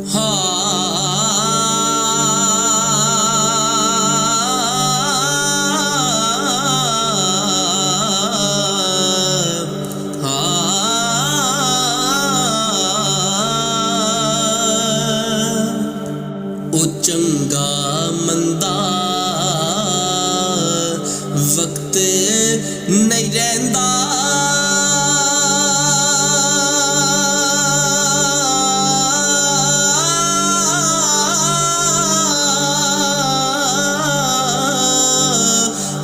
ओ चंगा मंदा वक्त नहीं रहंदा,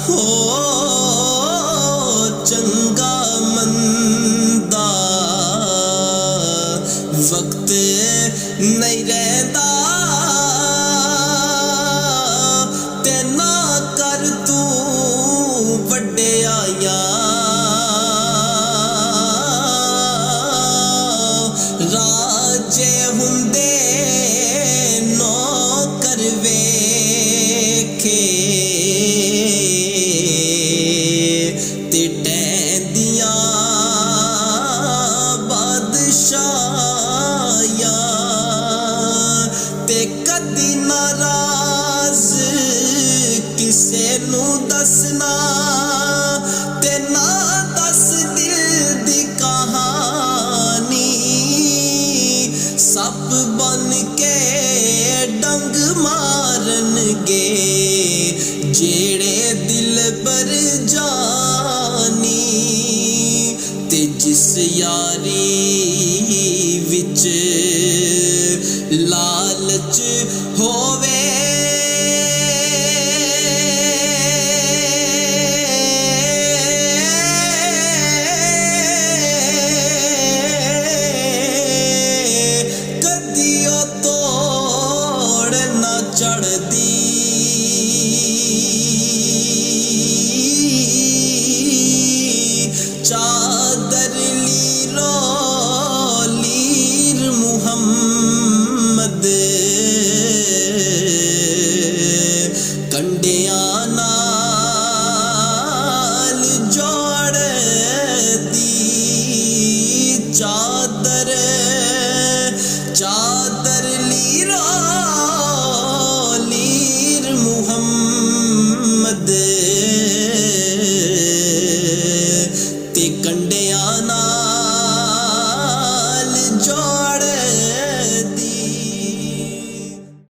हो चंगा मंदा वक्त नहीं रहंदा। ते ना कर तू वड्डियाइयां, राजे हुंदे नौकर वेखे ते टैंदियां बादशाहियां ते कदी नाराज किसे नू दसना ते ना दस दिल दी कहानी। सप बन के डंग मारनगे जेड़े दिल बर जानी, ते जिस यारी विच लालच हो